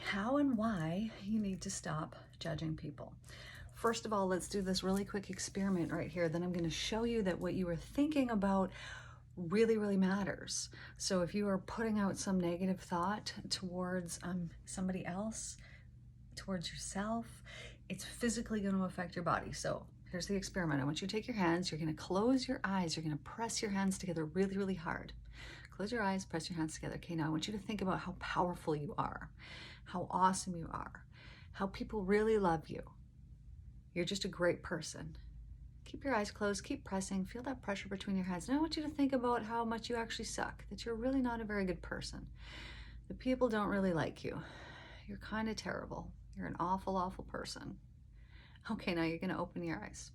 how and why you need to stop judging people. First of all, let's do this really quick experiment right here. Then I'm going to show you that what you were thinking about really, really matters. So if you are putting out some negative thought towards somebody else, towards yourself, it's physically going to affect your body. So here's the experiment. I want you to take your hands. You're going to close your eyes. You're going to press your hands together really, really hard. Close your eyes, press your hands together. Okay, now I want you to think about how powerful you are, how awesome you are, how people really love you. You're just a great person. Keep your eyes closed, keep pressing, feel that pressure between your hands. Now I want you to think about how much you actually suck, that you're really not a very good person. The people don't really like you. You're kind of terrible. You're an awful, awful person. Okay, now you're gonna open your eyes.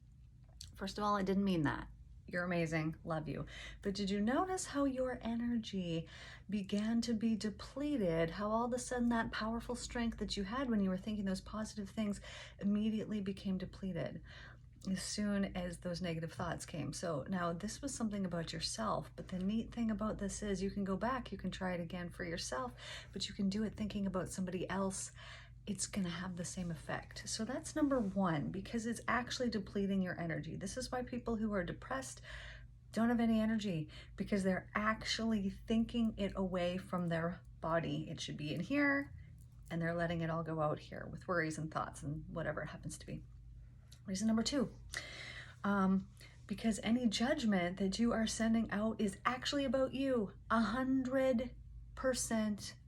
First of all, I didn't mean that. You're amazing, love you. But did you notice how your energy began to be depleted? How all of a sudden that powerful strength that you had when you were thinking those positive things immediately became depleted as soon as those negative thoughts came. So now this was something about yourself, but the neat thing about this is you can go back, you can try it again for yourself, but you can do it thinking about somebody else. It's going to have the same effect. So that's number one, because it's actually depleting your energy. This is why people who are depressed don't have any energy, because they're actually thinking it away from their body. It should be in here, and they're letting it all go out here with worries and thoughts and whatever it happens to be. Reason number two, because any judgment that you are sending out is actually about you 100%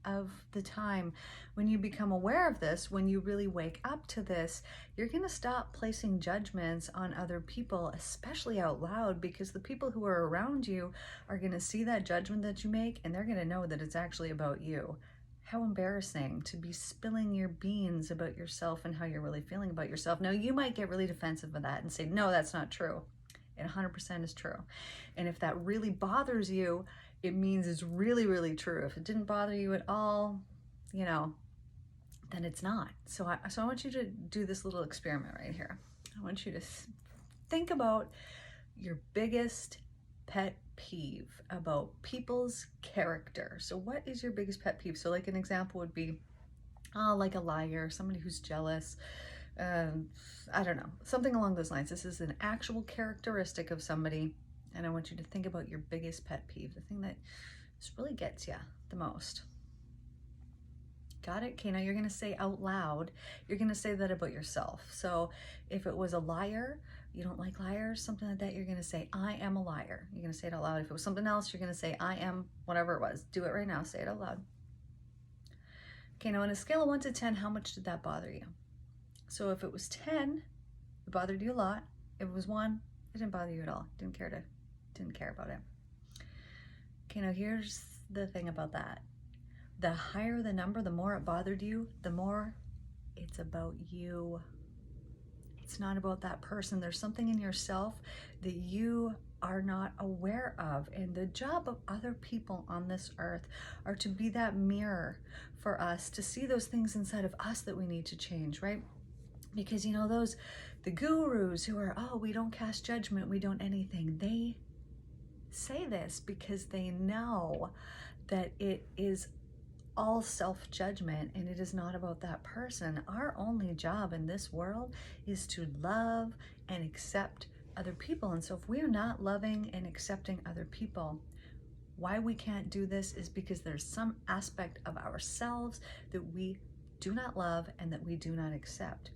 of the time. When you become aware of this, when you really wake up to this, you're going to stop placing judgments on other people, especially out loud, because the people who are around you are going to see that judgment that you make, and they're going to know that it's actually about you. How embarrassing to be spilling your beans about yourself and how you're really feeling about yourself. Now, you might get really defensive of that and say, no, that's not true. It 100% is true. And if that really bothers you, it means it's really, really true. If it didn't bother you at all, you know, then it's not. So I want you to do this little experiment right here. I want you to think about your biggest pet peeve about people's character. So what is your biggest pet peeve? So like an example would be, like a liar, somebody who's jealous, I don't know, something along those lines. This is an actual characteristic of somebody, and I want you to think about your biggest pet peeve, the thing that just really gets you the most. Got it? Okay, now you're going to say out loud, you're going to say that about yourself. So if it was a liar, you don't like liars, something like that, you're going to say, I am a liar. You're going to say it out loud. If it was something else, you're going to say, I am whatever it was. Do it right now. Say it out loud. Okay, now on a scale of 1 to 10, how much did that bother you? So if it was 10, it bothered you a lot. If it was 1, it didn't bother you at all. Didn't care about it. Okay, now here's the thing about that. The higher the number, the more it bothered you, the more it's about you. It's not about that person. There's something in yourself that you are not aware of. And the job of other people on this earth are to be that mirror for us, to see those things inside of us that we need to change, right? Because, you know, the gurus who are, oh, we don't cast judgment, we don't anything, they say this because they know that it is all self-judgment and it is not about that person. Our only job in this world is to love and accept other people. And so if we're not loving and accepting other people, why we can't do this is because there's some aspect of ourselves that we do not love and that we do not accept.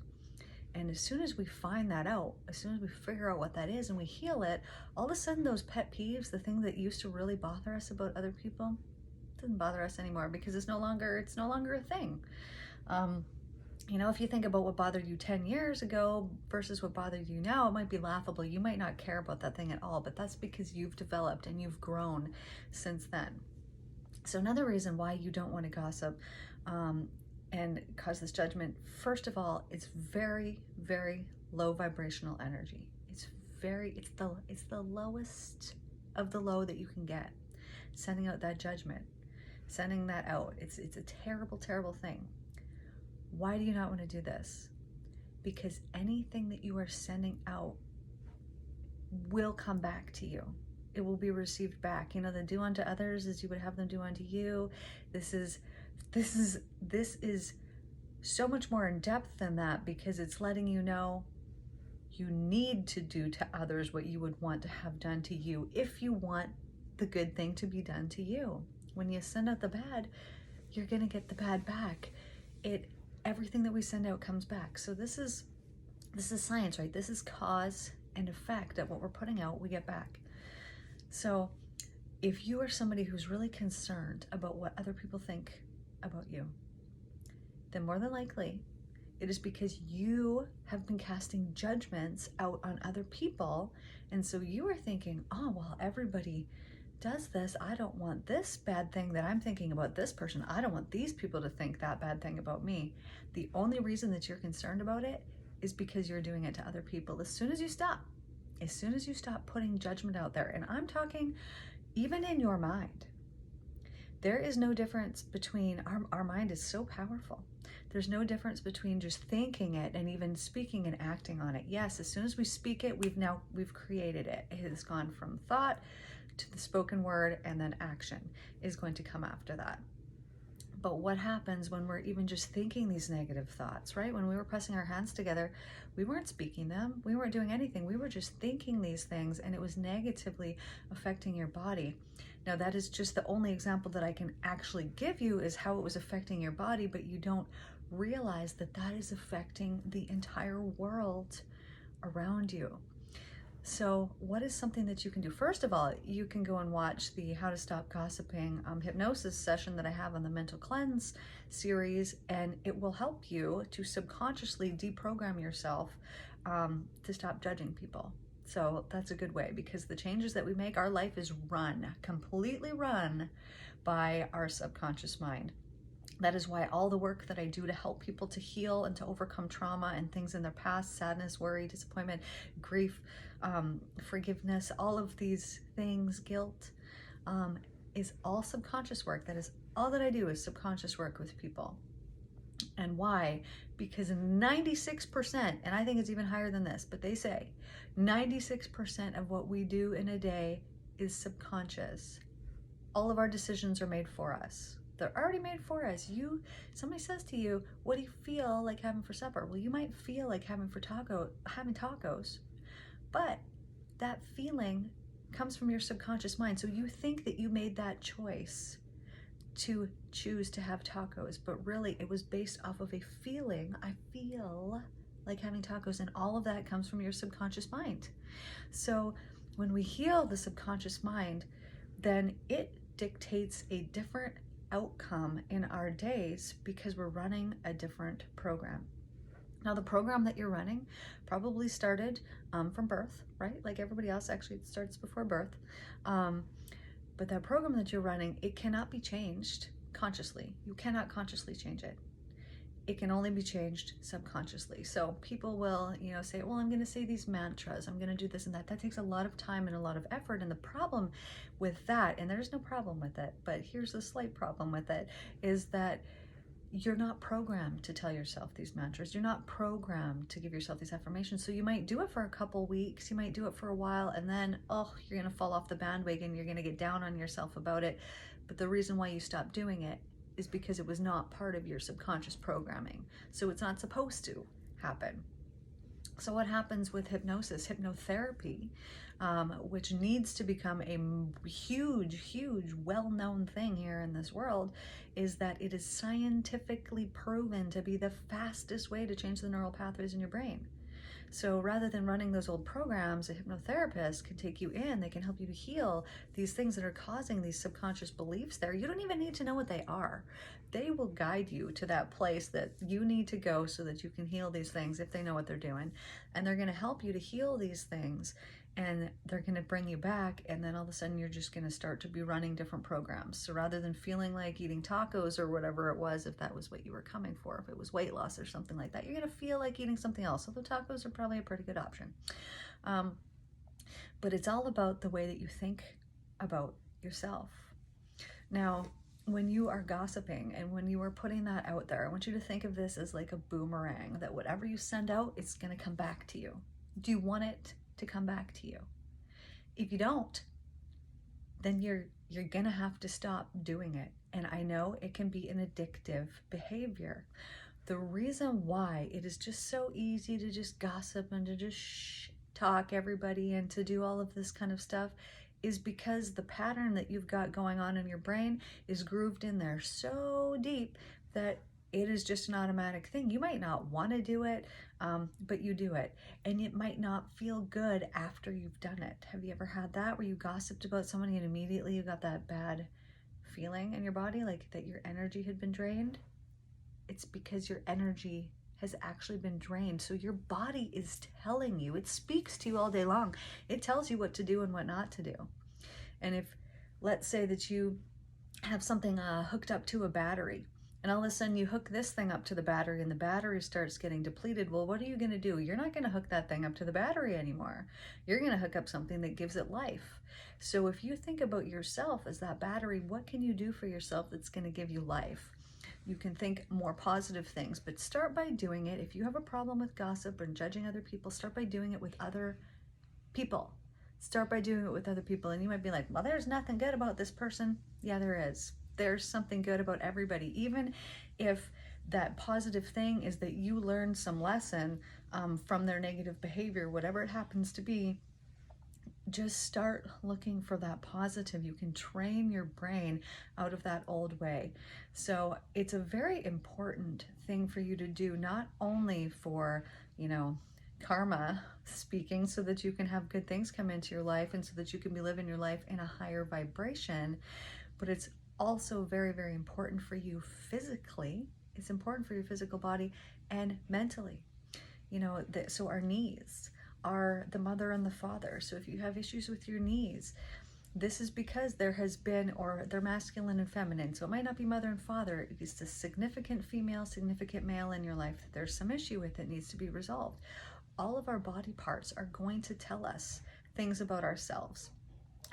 And as soon as we find that out, as soon as we figure out what that is and we heal it, all of a sudden those pet peeves, the thing that used to really bother us about other people, doesn't bother us anymore, because it's no longer a thing. You know, if you think about what bothered you 10 years ago versus what bothered you now, it might be laughable. You might not care about that thing at all, but that's because you've developed and you've grown since then. So another reason why you don't want to gossip and cause this judgment, first of all, it's very, very low vibrational energy. It's the lowest of the low that you can get. Sending out that judgment, sending that out, it's a terrible, terrible thing. Why do you not want to do this? Because anything that you are sending out will come back to you. It will be received back. You know, the do unto others as you would have them do unto you. This is so much more in depth than that, because it's letting you know you need to do to others what you would want to have done to you if you want the good thing to be done to you. When you send out the bad, you're going to get the bad back. Everything that we send out comes back. So this is science, right? This is cause and effect. That what we're putting out, we get back. So if you are somebody who's really concerned about what other people think about you, then more than likely it is because you have been casting judgments out on other people. And so you are thinking, oh, well, everybody does this. I don't want this bad thing that I'm thinking about this person. I don't want these people to think that bad thing about me. The only reason that you're concerned about it is because you're doing it to other people. As soon as you stop putting judgment out there, and I'm talking even in your mind, there is no difference between, our mind is so powerful. There's no difference between just thinking it and even speaking and acting on it. Yes, as soon as we speak it, we've created it. It has gone from thought to the spoken word, and then action is going to come after that. But what happens when we're even just thinking these negative thoughts, right? When we were pressing our hands together, we weren't speaking them. We weren't doing anything. We were just thinking these things, and it was negatively affecting your body. Now, that is just the only example that I can actually give you, is how it was affecting your body, but you don't realize that that is affecting the entire world around you. So what is something that you can do? First of all, you can go and watch the How to Stop Gossiping hypnosis session that I have on the Mental Cleanse series, and it will help you to subconsciously deprogram yourself to stop judging people. So that's a good way, because the changes that we make, our life is completely run by our subconscious mind. That is why all the work that I do to help people to heal and to overcome trauma and things in their past, sadness, worry, disappointment, grief, forgiveness, all of these things, guilt, is all subconscious work. That is all that I do, is subconscious work with people. And why? Because 96%, and I think it's even higher than this, but they say 96% of what we do in a day is subconscious. All of our decisions are made for us. They're already made for us. Somebody says to you, what do you feel like having for supper? Well, you might feel like having tacos, but that feeling comes from your subconscious mind. So you think that you made that choice to choose to have tacos, but really it was based off of a feeling. I feel like having tacos, and all of that comes from your subconscious mind. So when we heal the subconscious mind, then it dictates a different outcome in our days, because we're running a different program. Now, the program that you're running probably started from birth, right? Like everybody else, actually it starts before birth. But that program that you're running, it cannot be changed consciously. You cannot consciously change it. It can only be changed subconsciously. So people will, say, well, I'm going to say these mantras, I'm going to do this and that. That takes a lot of time and a lot of effort. And the problem with that, and there's no problem with it, but here's the slight problem with it, is that you're not programmed to tell yourself these mantras. You're not programmed to give yourself these affirmations. So you might do it for a couple weeks, you might do it for a while, and then, you're going to fall off the bandwagon. You're going to get down on yourself about it. But the reason why you stop doing it is because it was not part of your subconscious programming. So it's not supposed to happen. So what happens with hypnosis, hypnotherapy, which needs to become a huge, well-known thing here in this world, is that it is scientifically proven to be the fastest way to change the neural pathways in your brain. So rather than running those old programs, a hypnotherapist can take you in. They can help you to heal these things that are causing these subconscious beliefs there. You don't even need to know what they are. They will guide you to that place that you need to go so that you can heal these things if they know what they're doing. And they're going to help you to heal these things, and they're going to bring you back, and then all of a sudden you're just going to start to be running different programs. So rather than feeling like eating tacos or whatever it was, if that was what you were coming for, if it was weight loss or something like that, you're going to feel like eating something else, although tacos are probably a pretty good option. But it's all about the way that you think about yourself. Now, when you are gossiping and when you are putting that out there, I want you to think of this as like a boomerang, that whatever you send out, it's going to come back to you. Do you want it to come back to you? If you don't, then you're gonna have to stop doing it. And I know it can be an addictive behavior. The reason why it is just so easy to just gossip and to just talk everybody and to do all of this kind of stuff is because the pattern that you've got going on in your brain is grooved in there so deep that it is just an automatic thing. You might not want to do it, but you do it. And it might not feel good after you've done it. Have you ever had that where you gossiped about somebody and immediately you got that bad feeling in your body, like that your energy had been drained? It's because your energy has actually been drained. So your body is telling you, it speaks to you all day long. It tells you what to do and what not to do. And if, let's say that you have something hooked up to a battery, and all of a sudden you hook this thing up to the battery and the battery starts getting depleted, well, what are you going to do? You're not going to hook that thing up to the battery anymore. You're going to hook up something that gives it life. So if you think about yourself as that battery, what can you do for yourself that's going to give you life? You can think more positive things, but start by doing it. If you have a problem with gossip or judging other people, start by doing it with other people. Start by doing it with other people. And you might be like, well, there's nothing good about this person. Yeah, there is. There's something good about everybody. Even if that positive thing is that you learned some lesson from their negative behavior, whatever it happens to be, just start looking for that positive. You can train your brain out of that old way. So it's a very important thing for you to do, not only for, karma speaking, so that you can have good things come into your life and so that you can be living your life in a higher vibration, but it's also very, very important for you physically. It's important for your physical body and mentally. So our knees are the mother and the father. So if you have issues with your knees, this is because there has been, or they're masculine and feminine. So it might not be mother and father. It's a significant female, significant male in your life that there's some issue with that needs to be resolved. All of our body parts are going to tell us things about ourselves,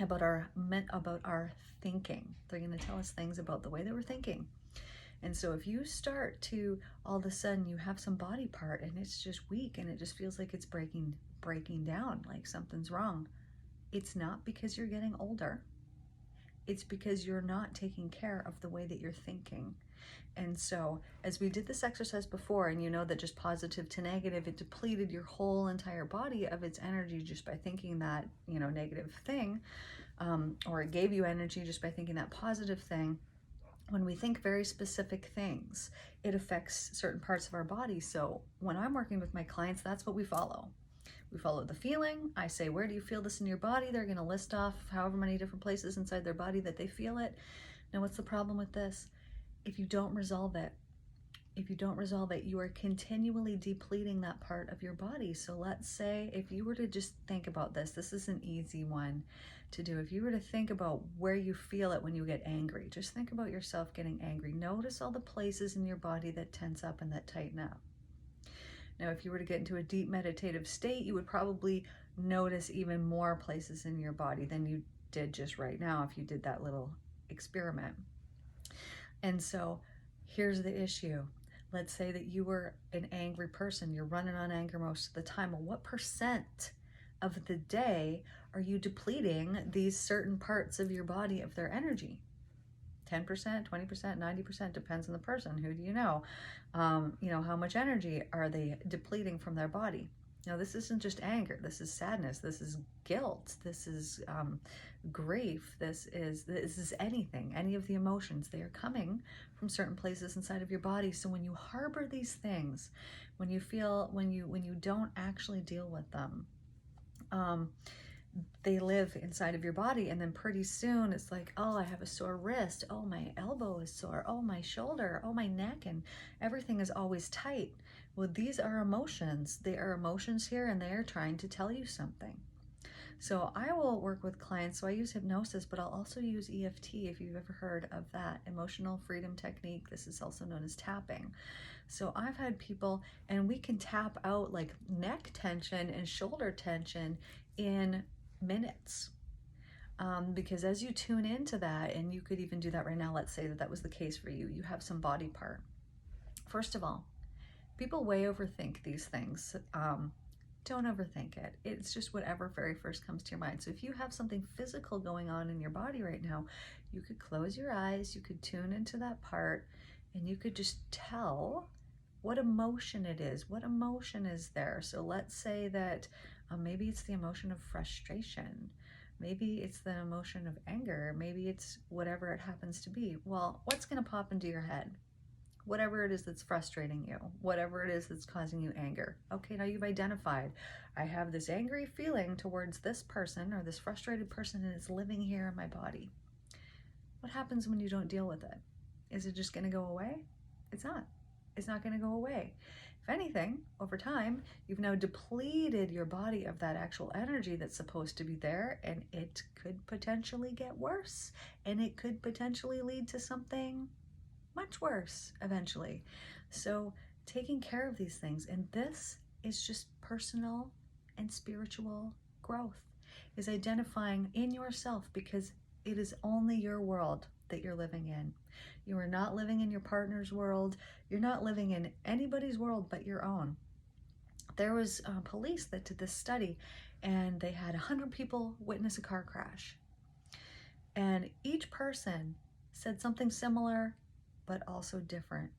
about our thinking. They're going to tell us things about the way that we're thinking. And so if you start to, all of a sudden you have some body part and it's just weak and it just feels like it's breaking down, like something's wrong, it's not because you're getting older. It's because you're not taking care of the way that you're thinking. And so as we did this exercise before, and you know that just positive to negative, it depleted your whole entire body of its energy just by thinking that, negative thing, or it gave you energy just by thinking that positive thing. When we think very specific things, it affects certain parts of our body. So when I'm working with my clients, that's what we follow. We follow the feeling. I say, where do you feel this in your body? They're going to list off however many different places inside their body that they feel it. Now, what's the problem with this? If you don't resolve it, you are continually depleting that part of your body. So let's say if you were to just think about this is an easy one to do. If you were to think about where you feel it when you get angry, just think about yourself getting angry. Notice all the places in your body that tense up and that tighten up. Now, if you were to get into a deep meditative state, you would probably notice even more places in your body than you did just right now if you did that little experiment. And so here's the issue. Let's say that you were an angry person. You're running on anger most of the time. Well, what percent of the day are you depleting these certain parts of your body of their energy? 10%, 20%, 90%, depends on the person. Who do you know? How much energy are they depleting from their body? Now, this isn't just anger. This is sadness. This is guilt. This is grief. This is anything, any of the emotions. They are coming from certain places inside of your body. So when you harbor these things, when you don't actually deal with them, they live inside of your body, and then pretty soon it's like, oh, I have a sore wrist, oh, my elbow is sore, oh, my shoulder, oh, my neck, and everything is always tight. Well, these are emotions. They are emotions here, and they are trying to tell you something. So I will work with clients. So I use hypnosis, but I'll also use EFT, if you've ever heard of that, emotional freedom technique. This is also known as tapping. So I've had people, and we can tap out like neck tension and shoulder tension in minutes, because as you tune into that, and you could even do that right now, let's say that was the case for you, you have some body part. First of all, people way overthink these things. Don't overthink it. It's just whatever very first comes to your mind. So if you have something physical going on in your body right now, you could close your eyes, you could tune into that part, and you could just tell what emotion it is. What emotion is there? So let's say that maybe it's the emotion of frustration. Maybe it's the emotion of anger. Maybe it's whatever it happens to be. Well, what's going to pop into your head? Whatever it is that's frustrating you, whatever it is that's causing you anger. Okay, now you've identified, I have this angry feeling towards this person or this frustrated person, and it's living here in my body. What happens when you don't deal with it? Is it just going to go away? It's not. It's not going to go away. If anything, over time, you've now depleted your body of that actual energy that's supposed to be there, and it could potentially get worse, and it could potentially lead to something much worse eventually. So taking care of these things, and this is just personal and spiritual growth, is identifying in yourself, because it is only your world that you're living in. You are not living in your partner's world. You're not living in anybody's world but your own. There was police that did this study, and they had 100 people witness a car crash. And each person said something similar, but also different.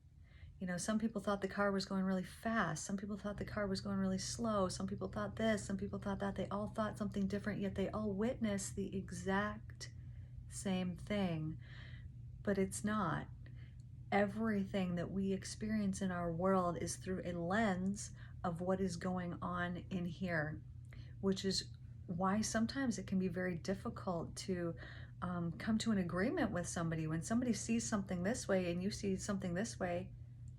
You know, some people thought the car was going really fast. Some people thought the car was going really slow. Some people thought this, some people thought that. They all thought something different, yet they all witnessed the exact same thing. But it's not. Everything that we experience in our world is through a lens of what is going on in here, which is why sometimes it can be very difficult to come to an agreement with somebody. When somebody sees something this way and you see something this way,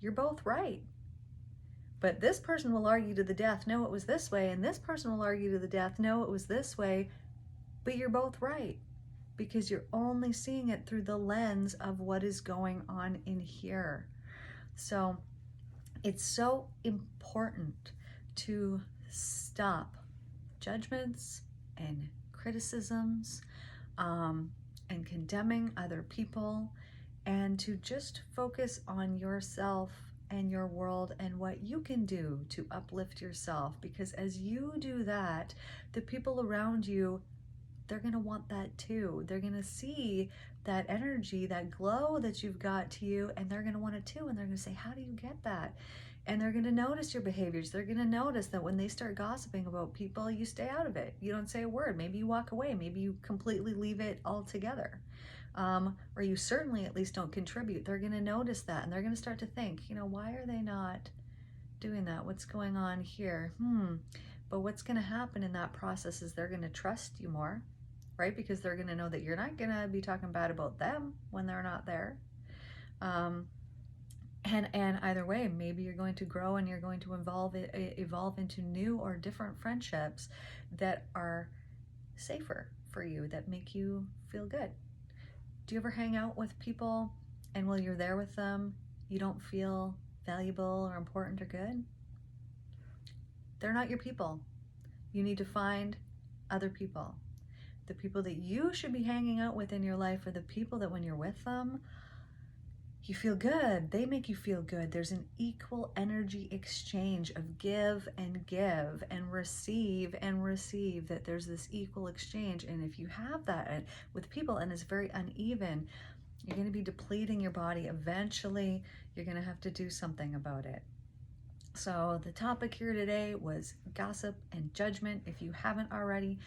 you're both right. But this person will argue to the death, no, it was this way, and this person will argue to the death, no, it was this way, but you're both right, because you're only seeing it through the lens of what is going on in here. So it's so important to stop judgments and criticisms and condemning other people, and to just focus on yourself and your world and what you can do to uplift yourself. Because as you do that, the people around you, they're going to want that too. They're going to see that energy, that glow that you've got to you, and they're going to want it too. And they're going to say, how do you get that? And they're going to notice your behaviors. They're going to notice that when they start gossiping about people, you stay out of it. You don't say a word. Maybe you walk away. Maybe you completely leave it altogether. Or you certainly at least don't contribute. They're going to notice that, and they're going to start to think, you know, why are they not doing that? What's going on here? But what's going to happen in that process is they're going to trust you more, right? Because they're going to know that you're not going to be talking bad about them when they're not there. And either way, maybe you're going to grow and you're going to evolve into new or different friendships that are safer for you, that make you feel good. Do you ever hang out with people and while you're there with them, you don't feel valuable or important or good? They're not your people. You need to find other people. The people that you should be hanging out with in your life are the people that when you're with them, you feel good. They make you feel good. There's an equal energy exchange of give and receive, that there's this equal exchange. And if you have that with people and it's very uneven, you're going to be depleting your body. Eventually, you're going to have to do something about it. So the topic here today was gossip and judgment. If you haven't already,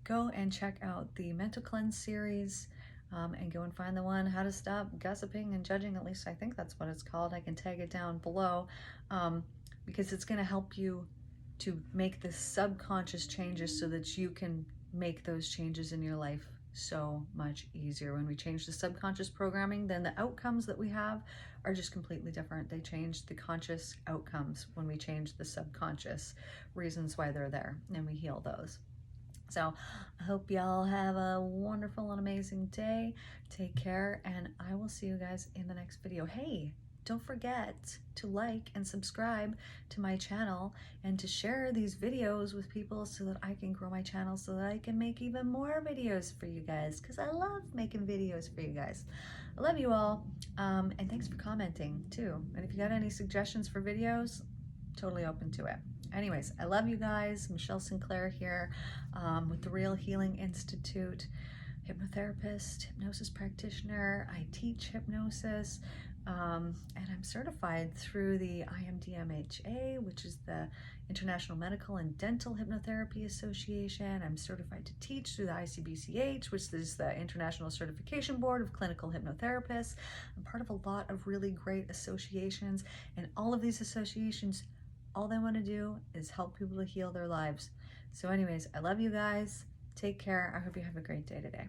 go and check out the Mental Cleanse series. And go and find the one, How to Stop Gossiping and Judging. At least I think that's what it's called. I can tag it down below, because it's going to help you to make the subconscious changes so that you can make those changes in your life so much easier. When we change the subconscious programming, then the outcomes that we have are just completely different. They change the conscious outcomes when we change the subconscious reasons why they're there, and we heal those. So I hope y'all have a wonderful and amazing day. Take care, and I will see you guys in the next video. Hey, don't forget to like and subscribe to my channel and to share these videos with people so that I can grow my channel, so that I can make even more videos for you guys, because I love making videos for you guys. I love you all, and thanks for commenting too. And if you got any suggestions for videos, totally open to it. Anyways, I love you guys. Michelle Sinclair here with the Real Healing Institute, hypnotherapist, hypnosis practitioner. I teach hypnosis. And I'm certified through the IMDMHA, which is the International Medical and Dental Hypnotherapy Association. I'm certified to teach through the ICBCH, which is the International Certification Board of Clinical Hypnotherapists. I'm part of a lot of really great associations, and all of these associations, all they want to do is help people to heal their lives. So anyways, I love you guys. Take care. I hope you have a great day today.